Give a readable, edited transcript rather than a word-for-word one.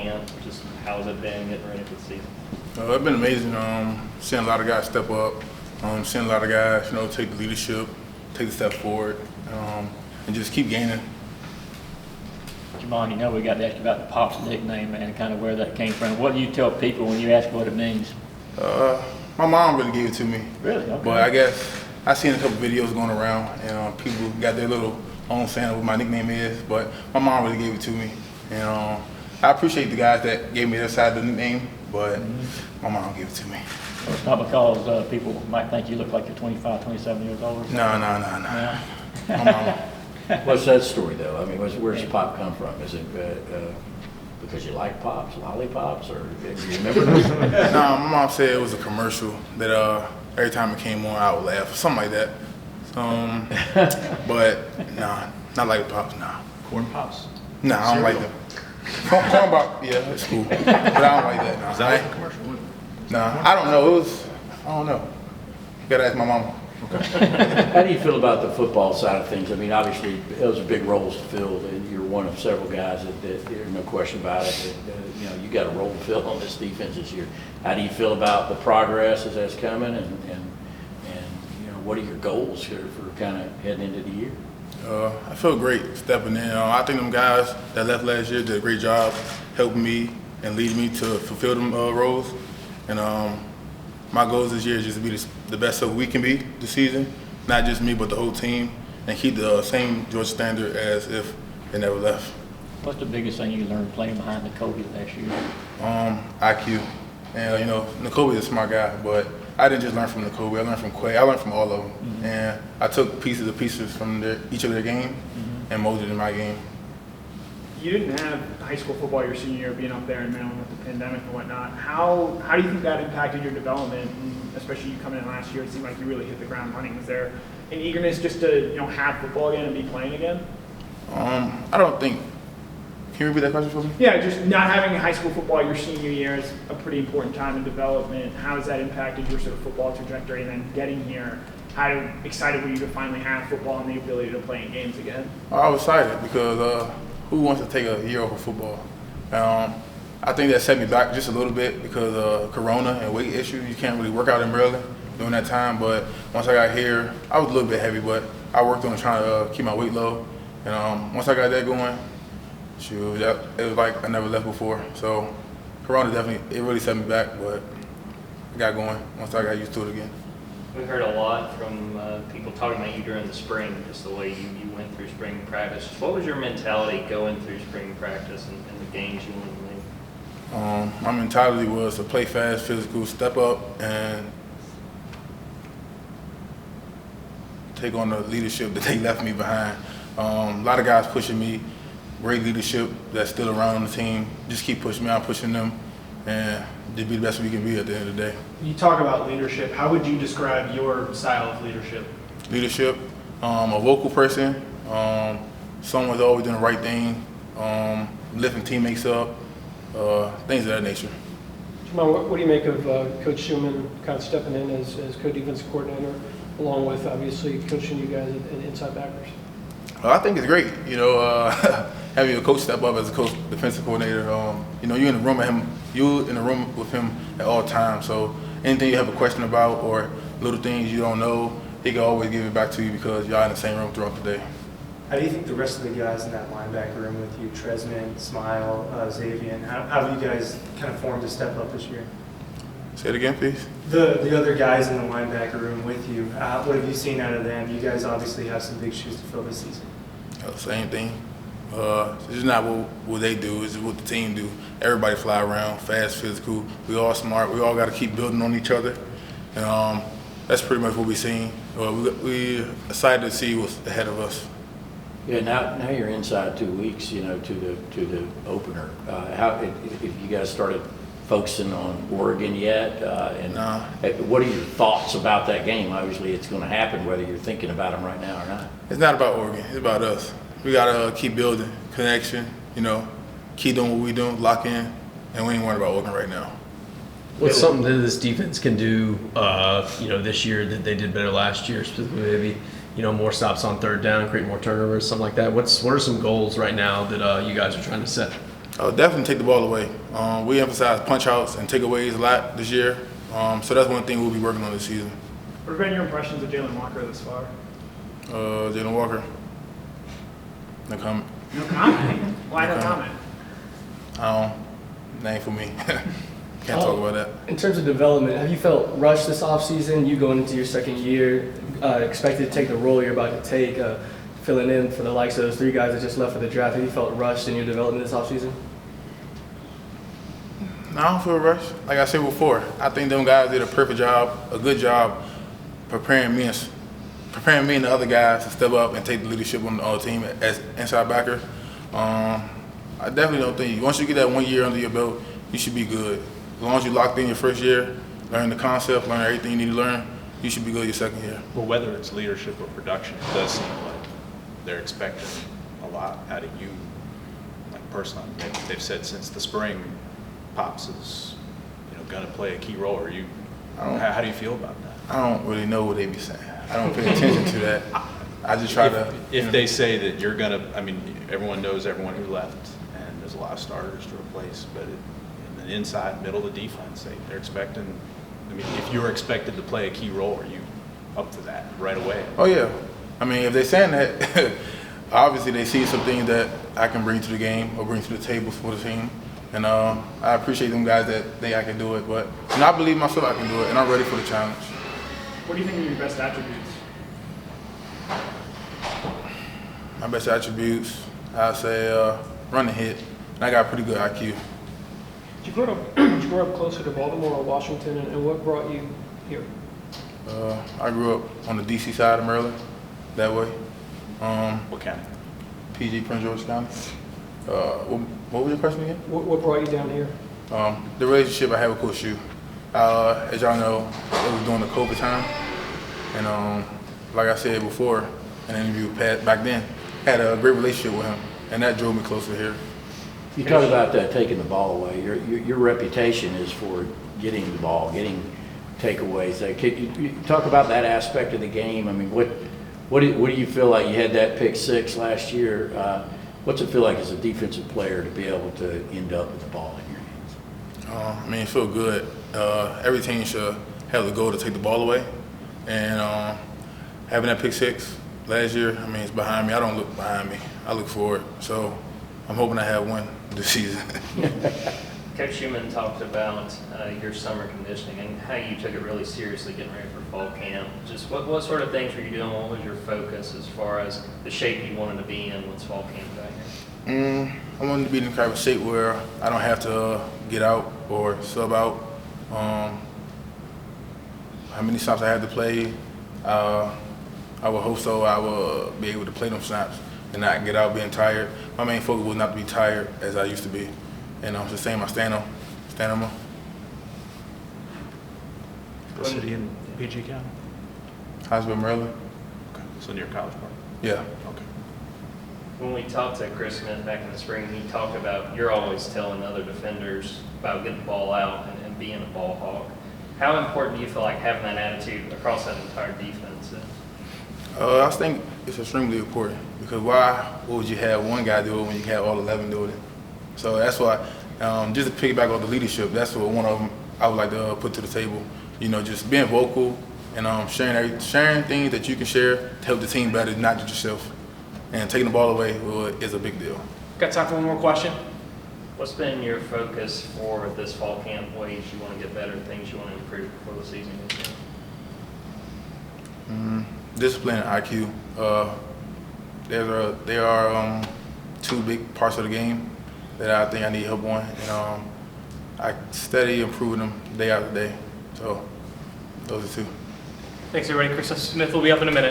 camp? Just how has it been getting ready for the season? It's been amazing. Seeing a lot of guys step up, seeing a lot of guys, take the leadership, take the step forward, and just keep gaining. Jamon, we got to ask you about the Pops nickname and kind of where that came from. What do you tell people when you ask what it means? My mom really gave it to me. Really? Okay. But I guess I seen a couple videos going around, and people got their little own saying of what my nickname is. But my mom really gave it to me, and I appreciate the guys that gave me their side of the nickname. But my mom gave it to me. So it's not because people might think you look like you're 25, 27 years old or something? No. Yeah. My mom. What's that story, though? I mean, where's Pop come from? Is it because you like Pops, lollipops, or do you remember those? No, my mom said it was a commercial that every time it came on, I would laugh, something like that. But nah, not like the Pops, nah. Corn Pops. Nah, I don't like them. Corn Pop, yeah, it's cool, but I don't like that. Nah, Is that like a commercial? nah, I don't know. I don't know. You gotta ask my mama. How do you feel about the football side of things? I mean, obviously, those are big roles to fill, and you're one of several guys that there's no question about it. That, you got a role to fill on this defense this year. How do you feel about the progress as that's coming, and what are your goals here for kind of heading into the year? I feel great stepping in. I think them guys that left last year did a great job helping me and leading me to fulfill them roles. And my goals this year is just to be the best that we can be this season, not just me but the whole team, and keep the same Georgia standard as if they never left. What's the biggest thing you learned playing behind Nakobe last year? IQ. And Nakobe is a smart guy, but I didn't just learn from Nakobe. I learned from Quay. I learned from all of them, and I took pieces from each of their game and molded it in my game. You didn't have high school football your senior year, being up there in Maryland with the pandemic and whatnot. How do you think that impacted your development, and especially you coming in last year? It seemed like you really hit the ground running. Was there an eagerness just to have football again and be playing again? I don't think. Can you repeat that question for me? Yeah, just not having high school football your senior year is a pretty important time in development. How has that impacted your sort of football trajectory? And then getting here, how excited were you to finally have football and the ability to play in games again? I was excited because who wants to take a year off of football? I think that set me back just a little bit because of Corona and weight issues. You can't really work out in Maryland during that time. But once I got here, I was a little bit heavy, but I worked on trying to keep my weight low. And once I got that going, shoot, it was like I never left before. So Corona it really set me back, but I got going once I got used to it again. We heard a lot from people talking about you during the spring, just the way you went through spring practice. What was your mentality going through spring practice and the games you wanted to make? My mentality was to play fast, physical, step up, and take on the leadership that they left me behind. A lot of guys pushing me, great leadership that's still around the team. Just keep pushing me, I'm pushing them, and just be the best we can be at the end of the day. You talk about leadership. How would you describe your style of leadership? Leadership, a vocal person, someone who's always doing the right thing, lifting teammates up, things of that nature. Jamon, what do you make of Coach Schumann kind of stepping in as co-defensive coordinator, along with obviously coaching you guys at inside backers? I think it's great, having a coach step up as a coach, defensive coordinator. You're in the room with him at all times. So anything you have a question about or little things you don't know, he can always give it back to you because y'all in the same room throughout the day. How do you think the rest of the guys in that linebacker room with you, Tresman, Smile, Xavier, how have you guys kind of formed to step up this year? Say it again, please. The other guys in the linebacker room with you, what have you seen out of them? You guys obviously have some big shoes to fill this season. Same thing. It's just not what they do, it's what the team do. Everybody fly around, fast, physical. We all smart. We all got to keep building on each other. And that's pretty much what we've seen. We're excited to see what's ahead of us. Yeah, now you're inside 2 weeks, to the opener. How if you guys started focusing on Oregon yet? What are your thoughts about that game? Obviously, it's going to happen whether you're thinking about them right now or not. It's not about Oregon. It's about us. We got to keep building connection, keep doing what we do, lock in, and we ain't worried about Oregon right now. What's something that this defense can do, this year that they did better last year, specifically maybe, more stops on third down, create more turnovers, something like that? What are some goals right now that you guys are trying to set? Definitely take the ball away. We emphasize punch outs and takeaways a lot this year. So that's one thing we'll be working on this season. What have been your impressions of Jalen Walker this far? Jalen Walker. No comment. No comment. Why no No comment? Name for me. Can't talk about that. In terms of development, have you felt rushed this offseason? You going into your second year, expected to take the role you're about to take, filling in for the likes of those 3 guys that just left for the draft. Have you felt rushed in your development this offseason? No, I don't feel rushed. Like I said before, I think them guys did a perfect job, a good job preparing me and the other guys to step up and take the leadership on the team as inside backer. I definitely don't think once you get that 1 year under your belt, you should be good. As long as you locked in your first year, learn the concept, learn everything you need to learn, you should be good your second year. Well, whether it's leadership or production, it does seem like they're expecting a lot out of you, like personally. They've said since the spring, Pops is, going to play a key role. How do you feel about that? I don't really know what they be saying. I don't pay attention to that. I just try to. If they say that you're going to, everyone knows everyone who left, and there's a lot of starters to replace, but in the inside, middle of the defense, they're expecting, if you're expected to play a key role, are you up to that right away? Oh, yeah. If they're saying that, obviously they see some things that I can bring to the game or bring to the table for the team. And I appreciate them guys that think I can do it. But I believe myself I can do it, and I'm ready for the challenge. What do you think are your best attributes? My best attributes, I'd say run and hit. And I got pretty good IQ. Did you grow up closer to Baltimore or Washington, and what brought you here? I grew up on the D.C. side of Maryland, that way. What county? PG, Prince George County. What was your question again? What brought you down here? The relationship I had with Coach Schumann. As y'all know, it was during the COVID time. And like I said before in an interview with Pat back then, had a great relationship with him. And that drove me closer here. You talk about taking the ball away. Your reputation is for getting the ball, getting takeaways. Can you talk about that aspect of the game? What do you feel like? You had that pick 6 last year. What's it feel like as a defensive player to be able to end up with the ball in your hands? It feels good. Every team should have the goal to take the ball away. And having that pick 6 last year, it's behind me. I don't look behind me. I look forward. So I'm hoping I have one this season. Coach Schumann talked about your summer conditioning and how you took it really seriously getting ready for fall camp. Just what sort of things were you doing? What was your focus as far as the shape you wanted to be in once fall camp got here? I wanted to be in the kind of shape where I don't have to get out or sub out. How many snaps I had to play, I would hope so I will be able to play them snaps and not get out being tired. My main focus was not to be tired as I used to be. And the same I stand on. The city in PG County? Huntsville, Maryland. Okay. So near College Park? Yeah. Okay. When we talked to Chris Smith back in the spring, he talked about you're always telling other defenders about getting the ball out and being a ball hawk. How important do you feel like having that attitude across that entire defense? I think it's extremely important because why would you have one guy do it when you have all 11 doing it? So that's why, just to piggyback on the leadership, that's what one of them I would like to put to the table. Just being vocal and sharing things that you can share to help the team better, not just yourself. And taking the ball away is a big deal. Got time for one more question? What's been your focus for this fall camp? Ways you want to get better, things you want to improve before the season gets in? Discipline and IQ. There are 2 big parts of the game that I think I need help on, and I steady improving them day after day. So those are 2. Thanks, everybody. Chris Smith will be up in a minute.